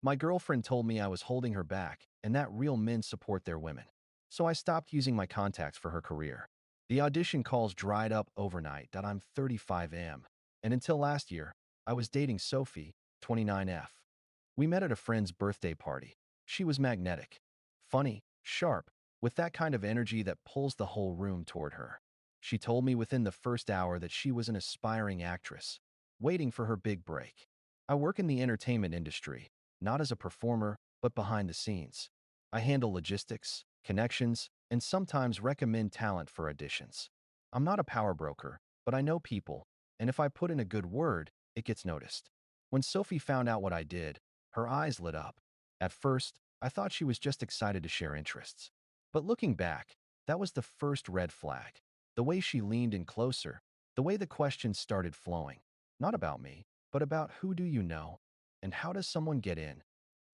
My girlfriend told me I was holding her back and that real men support their women. So I stopped using my contacts for her career. The audition calls dried up overnight that I'm 35 am. And until last year, I was dating Sophie, 29F. We met at a friend's birthday party. She was magnetic, funny, sharp, with that kind of energy that pulls the whole room toward her. She told me within the first hour that she was an aspiring actress, waiting for her big break. I work in the entertainment industry, not as a performer, but behind the scenes. I handle logistics, connections, and sometimes recommend talent for auditions. I'm not a power broker, but I know people, and if I put in a good word, it gets noticed. When Sophie found out what I did, her eyes lit up. At first, I thought she was just excited to share interests. But looking back, that was the first red flag. The way she leaned in closer, the way the questions started flowing. Not about me, but about who do you know, and how does someone get in.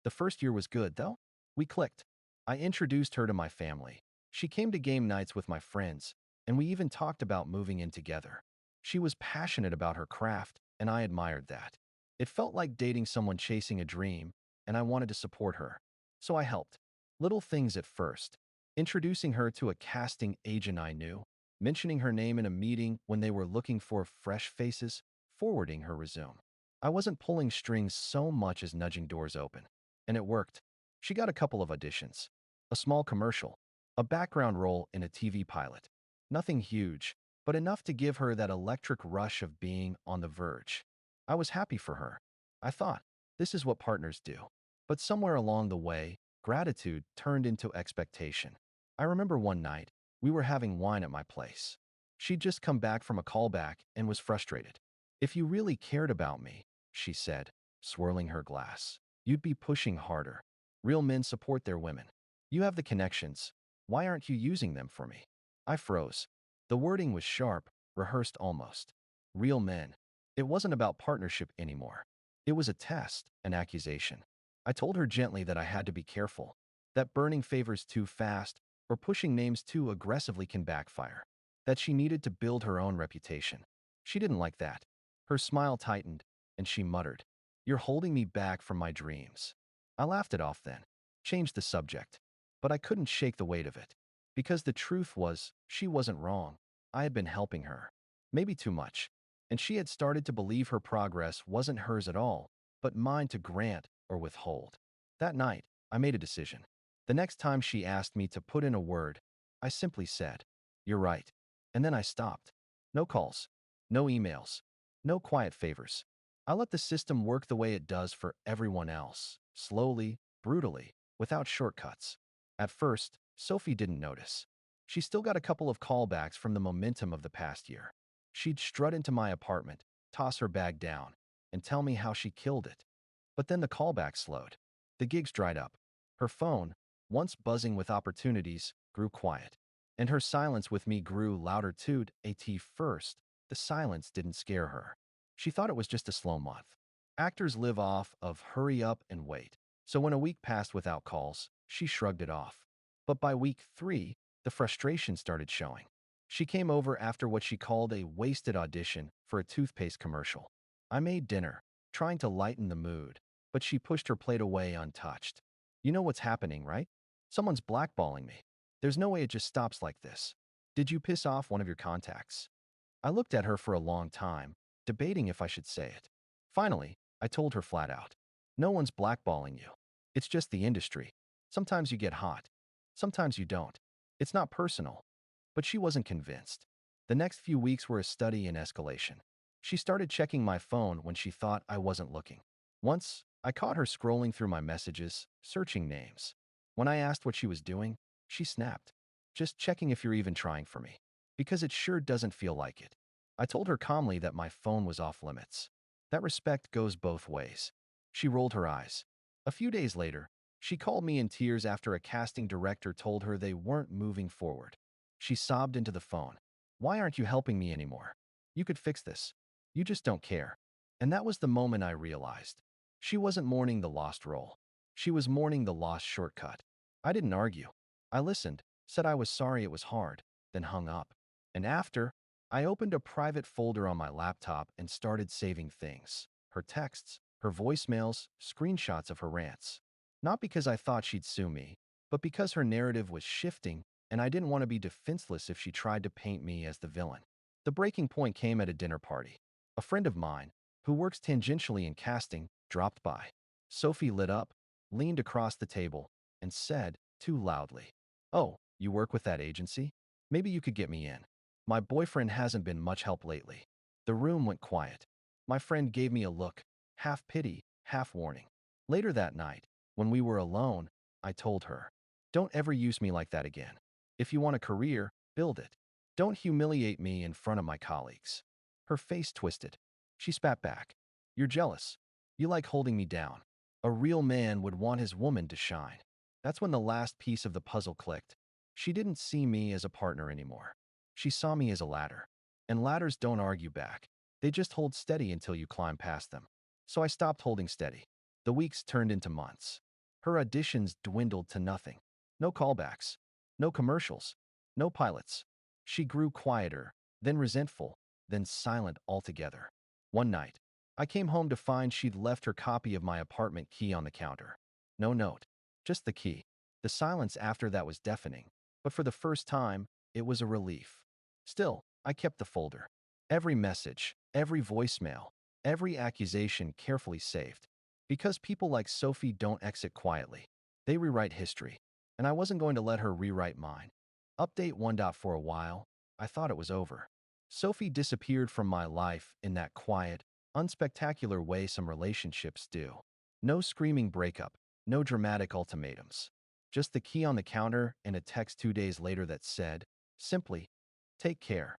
The first year was good, though. We clicked. I introduced her to my family. She came to game nights with my friends, and we even talked about moving in together. She was passionate about her craft, and I admired that. It felt like dating someone chasing a dream, and I wanted to support her. So I helped. Little things at first. Introducing her to a casting agent I knew, mentioning her name in a meeting when they were looking for fresh faces, forwarding her resume. I wasn't pulling strings so much as nudging doors open. And it worked. She got a couple of auditions. A small commercial. A background role in a TV pilot. Nothing huge, but enough to give her that electric rush of being on the verge. I was happy for her. I thought, this is what partners do. But somewhere along the way, gratitude turned into expectation. I remember one night, we were having wine at my place. She'd just come back from a callback and was frustrated. If you really cared about me, she said, swirling her glass, you'd be pushing harder. Real men support their women. You have the connections. Why aren't you using them for me? I froze. The wording was sharp, rehearsed almost. Real men. It wasn't about partnership anymore. It was a test, an accusation. I told her gently that I had to be careful, that burning favors too fast or pushing names too aggressively can backfire, that she needed to build her own reputation. She didn't like that. Her smile tightened, and she muttered, "You're holding me back from my dreams." I laughed it off then, changed the subject, but I couldn't shake the weight of it. Because the truth was, she wasn't wrong. I had been helping her. Maybe too much. And she had started to believe her progress wasn't hers at all, but mine to grant or withhold. That night, I made a decision. The next time she asked me to put in a word, I simply said, "You're right." And then I stopped. No calls, no emails, no quiet favors. I let the system work the way it does for everyone else, slowly, brutally, without shortcuts. At first, Sophie didn't notice. She still got a couple of callbacks from the momentum of the past year. She'd strut into my apartment, toss her bag down, and tell me how she killed it. But then the callback slowed. The gigs dried up. Her phone, once buzzing with opportunities, grew quiet. And her silence with me grew louder too. At first, the silence didn't scare her. She thought it was just a slow month. Actors live off of hurry up and wait. So when a week passed without calls, she shrugged it off. But by week 3, the frustration started showing. She came over after what she called a wasted audition for a toothpaste commercial. I made dinner, trying to lighten the mood, but she pushed her plate away untouched. "You know what's happening, right? Someone's blackballing me. There's no way it just stops like this. Did you piss off one of your contacts?" I looked at her for a long time, debating if I should say it. Finally, I told her flat out, "No one's blackballing you. It's just the industry. Sometimes you get hot. Sometimes you don't. It's not personal." But she wasn't convinced. The next few weeks were a study in escalation. She started checking my phone when she thought I wasn't looking. Once, I caught her scrolling through my messages, searching names. When I asked what she was doing, she snapped. "Just checking if you're even trying for me. Because it sure doesn't feel like it." I told her calmly that my phone was off limits. That respect goes both ways. She rolled her eyes. A few days later, she called me in tears after a casting director told her they weren't moving forward. She sobbed into the phone. "Why aren't you helping me anymore? You could fix this. You just don't care." And that was the moment I realized. She wasn't mourning the lost role. She was mourning the lost shortcut. I didn't argue. I listened, said I was sorry it was hard, then hung up. And after, I opened a private folder on my laptop and started saving things. Her texts, her voicemails, screenshots of her rants. Not because I thought she'd sue me, but because her narrative was shifting and I didn't want to be defenseless if she tried to paint me as the villain. The breaking point came at a dinner party. A friend of mine, who works tangentially in casting, dropped by. Sophie lit up, leaned across the table, and said, too loudly, "Oh, you work with that agency? Maybe you could get me in. My boyfriend hasn't been much help lately." The room went quiet. My friend gave me a look, half pity, half warning. Later that night, when we were alone, I told her, "Don't ever use me like that again. If you want a career, build it. Don't humiliate me in front of my colleagues." Her face twisted. She spat back, "You're jealous. You like holding me down. A real man would want his woman to shine." That's when the last piece of the puzzle clicked. She didn't see me as a partner anymore. She saw me as a ladder. And ladders don't argue back. They just hold steady until you climb past them. So I stopped holding steady. The weeks turned into months. Her auditions dwindled to nothing. No callbacks. No commercials. No pilots. She grew quieter, then resentful, then silent altogether. One night, I came home to find she'd left her copy of my apartment key on the counter. No note, just the key. The silence after that was deafening, but for the first time, it was a relief. Still, I kept the folder. Every message, every voicemail, every accusation carefully saved. Because people like Sophie don't exit quietly. They rewrite history, and I wasn't going to let her rewrite mine. Update 1. For a while, I thought it was over. Sophie disappeared from my life in that quiet, unspectacular way some relationships do. No screaming breakup, no dramatic ultimatums. Just the key on the counter and a text 2 days later that said, simply, "Take care."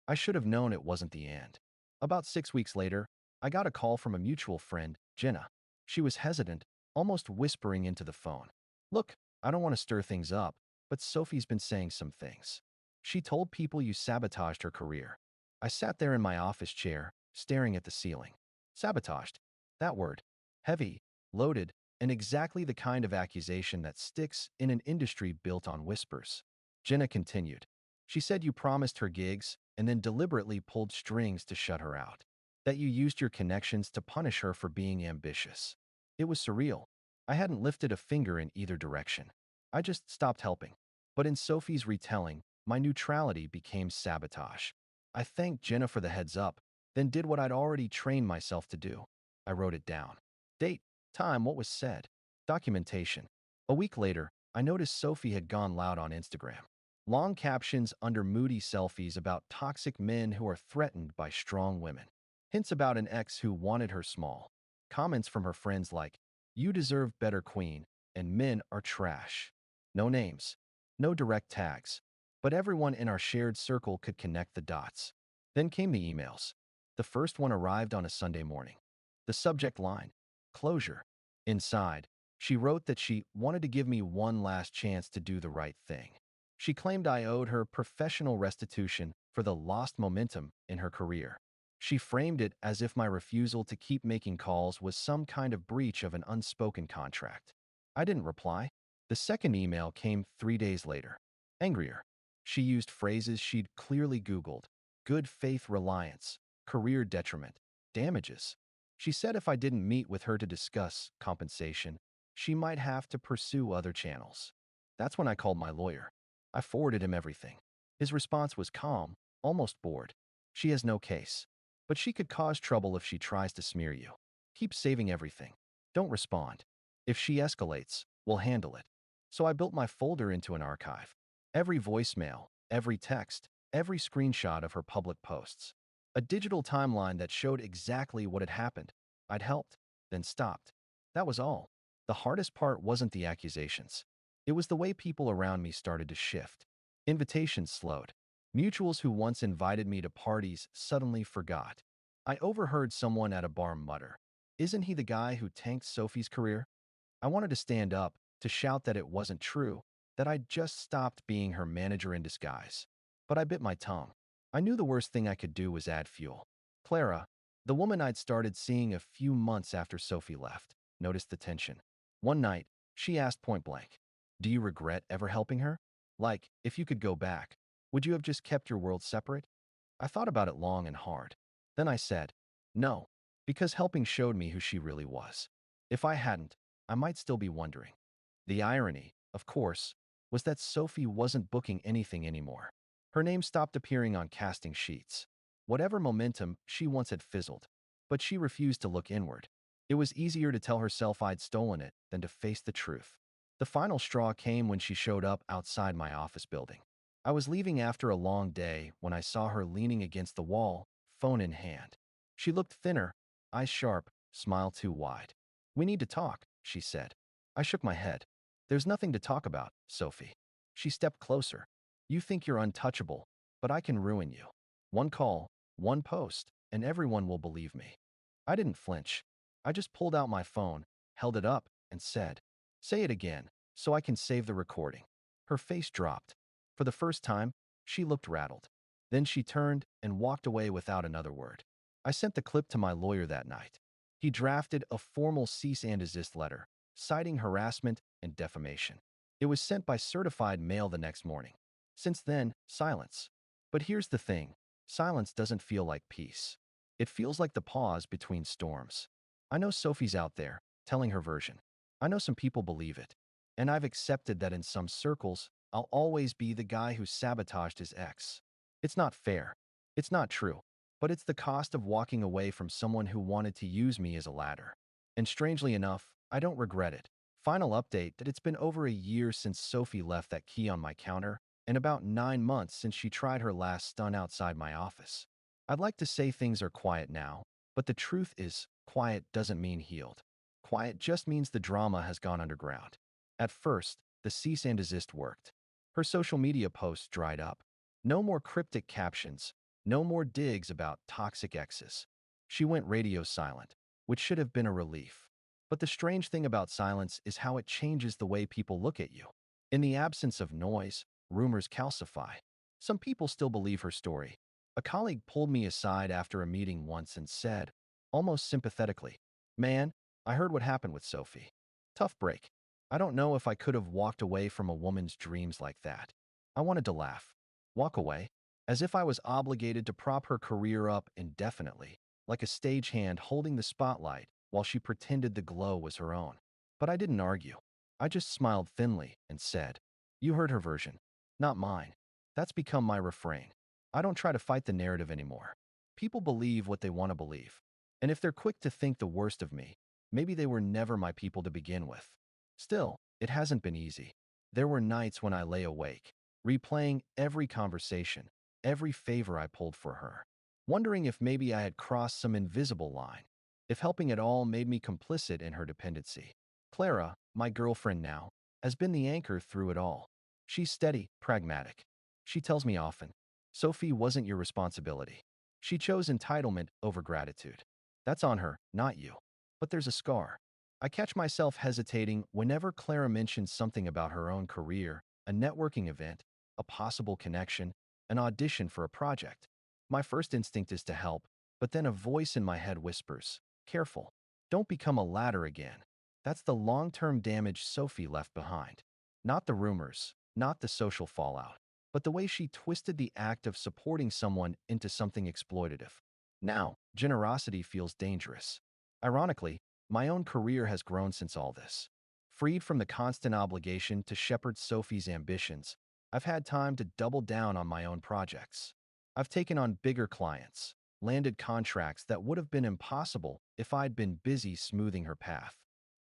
I should have known it wasn't the end. About 6 weeks later, I got a call from a mutual friend, Jenna. She was hesitant, almost whispering into the phone. "Look, I don't want to stir things up, but Sophie's been saying some things. She told people you sabotaged her career." I sat there in my office chair, staring at the ceiling. Sabotaged. That word. Heavy, loaded, and exactly the kind of accusation that sticks in an industry built on whispers. Jenna continued. "She said you promised her gigs and then deliberately pulled strings to shut her out. That you used your connections to punish her for being ambitious. It was surreal. I hadn't lifted a finger in either direction. I just stopped helping. But in Sophie's retelling, my neutrality became sabotage. I thanked Jenna for the heads up, then did what I'd already trained myself to do. I wrote it down. Date, time, what was said. Documentation. A week later, I noticed Sophie had gone loud on Instagram. Long captions under moody selfies about toxic men who are threatened by strong women. Hints about an ex who wanted her small. Comments from her friends like, "You deserve better, queen," and "Men are trash." No names. No direct tags. But everyone in our shared circle could connect the dots. Then came the emails. The first one arrived on a Sunday morning. The subject line, "Closure." Inside, she wrote that she wanted to give me one last chance to do the right thing. She claimed I owed her professional restitution for the lost momentum in her career. She framed it as if my refusal to keep making calls was some kind of breach of an unspoken contract. I didn't reply. The second email came 3 days later. Angrier. She used phrases she'd clearly Googled. Good faith reliance, career detriment, damages. She said if I didn't meet with her to discuss compensation, she might have to pursue other channels. That's when I called my lawyer. I forwarded him everything. His response was calm, almost bored. "She has no case. But she could cause trouble if she tries to smear you. Keep saving everything. Don't respond. If she escalates, we'll handle it." So I built my folder into an archive. Every voicemail, every text, every screenshot of her public posts. A digital timeline that showed exactly what had happened. I'd helped, then stopped. That was all. The hardest part wasn't the accusations. It was the way people around me started to shift. Invitations slowed. Mutuals who once invited me to parties suddenly forgot. I overheard someone at a bar mutter, "Isn't he the guy who tanked Sophie's career?" I wanted to stand up, to shout that it wasn't true, that I'd just stopped being her manager in disguise. But I bit my tongue. I knew the worst thing I could do was add fuel. Clara, the woman I'd started seeing a few months after Sophie left, noticed the tension. One night, she asked point blank, "Do you regret ever helping her? Like, if you could go back, would you have just kept your world separate?" I thought about it long and hard. Then I said, "No. because helping showed me who she really was. If I hadn't, I might still be wondering. The irony, of course, was that Sophie wasn't booking anything anymore. Her name stopped appearing on casting sheets. Whatever momentum she once had fizzled, but she refused to look inward. It was easier to tell herself I'd stolen it than to face the truth. The final straw came when she showed up outside my office building. I was leaving after a long day when I saw her leaning against the wall, phone in hand. She looked thinner, eyes sharp, smile too wide. "We need to talk," she said. I shook my head. "There's nothing to talk about, Sophie." She stepped closer. "You think you're untouchable, but I can ruin you. One call, one post, and everyone will believe me." I didn't flinch. I just pulled out my phone, held it up, and said, "Say it again, so I can save the recording." Her face dropped. For the first time, she looked rattled. Then she turned and walked away without another word. I sent the clip to my lawyer that night. He drafted a formal cease and desist letter, citing harassment and defamation. It was sent by certified mail the next morning. Since then, silence. But here's the thing. Silence doesn't feel like peace. It feels like the pause between storms. I know Sophie's out there, telling her version. I know some people believe it. And I've accepted that in some circles, I'll always be the guy who sabotaged his ex. It's not fair. It's not true. But it's the cost of walking away from someone who wanted to use me as a ladder. And strangely enough, I don't regret it. Final update that it's been over a year since Sophie left that key on my counter, and about 9 months since she tried her last stunt outside my office. I'd like to say things are quiet now, but the truth is, quiet doesn't mean healed. Quiet just means the drama has gone underground. At first, the cease and desist worked. Her social media posts dried up. No more cryptic captions, no more digs about toxic exes. She went radio silent, which should have been a relief. But the strange thing about silence is how it changes the way people look at you. In the absence of noise, rumors calcify. Some people still believe her story. A colleague pulled me aside after a meeting once and said, almost sympathetically, "Man, I heard what happened with Sophie. Tough break. I don't know if I could have walked away from a woman's dreams like that." I wanted to laugh. Walk away? As if I was obligated to prop her career up indefinitely, like a stagehand holding the spotlight while she pretended the glow was her own. But I didn't argue. I just smiled thinly and said, "You heard her version, not mine." That's become my refrain. I don't try to fight the narrative anymore. People believe what they want to believe. And if they're quick to think the worst of me, maybe they were never my people to begin with. Still, it hasn't been easy. There were nights when I lay awake, replaying every conversation, every favor I pulled for her, wondering if maybe I had crossed some invisible line, if helping at all made me complicit in her dependency. Clara, my girlfriend now, has been the anchor through it all. She's steady, pragmatic. She tells me often, "Sophie wasn't your responsibility. She chose entitlement over gratitude. That's on her, not you." But there's a scar. I catch myself hesitating whenever Clara mentions something about her own career, a networking event, a possible connection, an audition for a project. My first instinct is to help, but then a voice in my head whispers, "Careful. Don't become a ladder again." That's the long-term damage Sophie left behind. Not the rumors, not the social fallout, but the way she twisted the act of supporting someone into something exploitative. Now, generosity feels dangerous. Ironically, my own career has grown since all this. Freed from the constant obligation to shepherd Sophie's ambitions, I've had time to double down on my own projects. I've taken on bigger clients, landed contracts that would have been impossible if I'd been busy smoothing her path.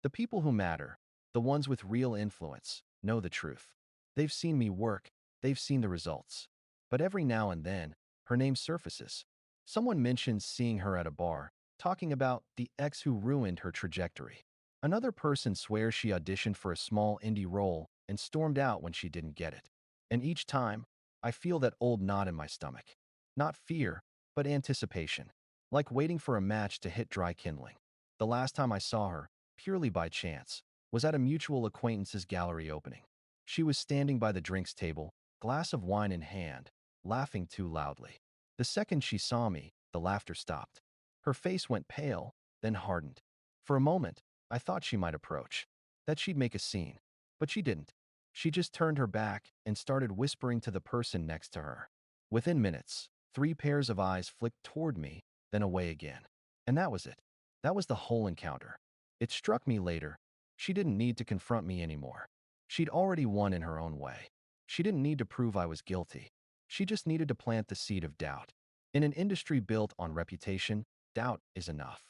The people who matter, the ones with real influence, know the truth. They've seen me work, they've seen the results. But every now and then, her name surfaces. Someone mentions seeing her at a bar, talking about the ex who ruined her trajectory. Another person swears she auditioned for a small indie role and stormed out when she didn't get it. And each time, I feel that old knot in my stomach. Not fear, but anticipation. Like waiting for a match to hit dry kindling. The last time I saw her, purely by chance, was at a mutual acquaintance's gallery opening. She was standing by the drinks table, glass of wine in hand, laughing too loudly. The second she saw me, the laughter stopped. Her face went pale, then hardened. For a moment, I thought she might approach, that she'd make a scene. But she didn't. She just turned her back and started whispering to the person next to her. Within minutes, 3 pairs of eyes flicked toward me, then away again. And that was it. That was the whole encounter. It struck me later. She didn't need to confront me anymore. She'd already won in her own way. She didn't need to prove I was guilty. She just needed to plant the seed of doubt. In an industry built on reputation, doubt is enough.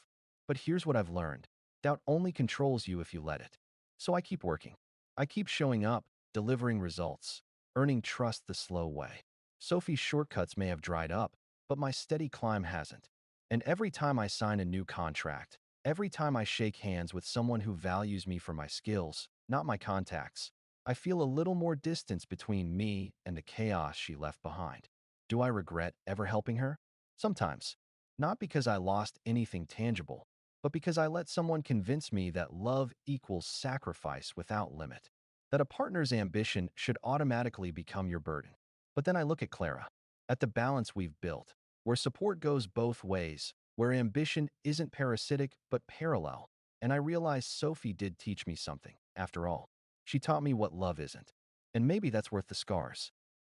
But here's what I've learned. Doubt only controls you if you let it. So I keep working. I keep showing up, delivering results, earning trust the slow way. Sophie's shortcuts may have dried up, but my steady climb hasn't. And every time I sign a new contract, every time I shake hands with someone who values me for my skills, not my contacts, I feel a little more distance between me and the chaos she left behind. Do I regret ever helping her? Sometimes. Not because I lost anything tangible, but because I let someone convince me that love equals sacrifice without limit, that a partner's ambition should automatically become your burden. But then I look at Clara, at the balance we've built, where support goes both ways, where ambition isn't parasitic but parallel, and I realize Sophie did teach me something, after all. She taught me what love isn't. And maybe that's worth the scars.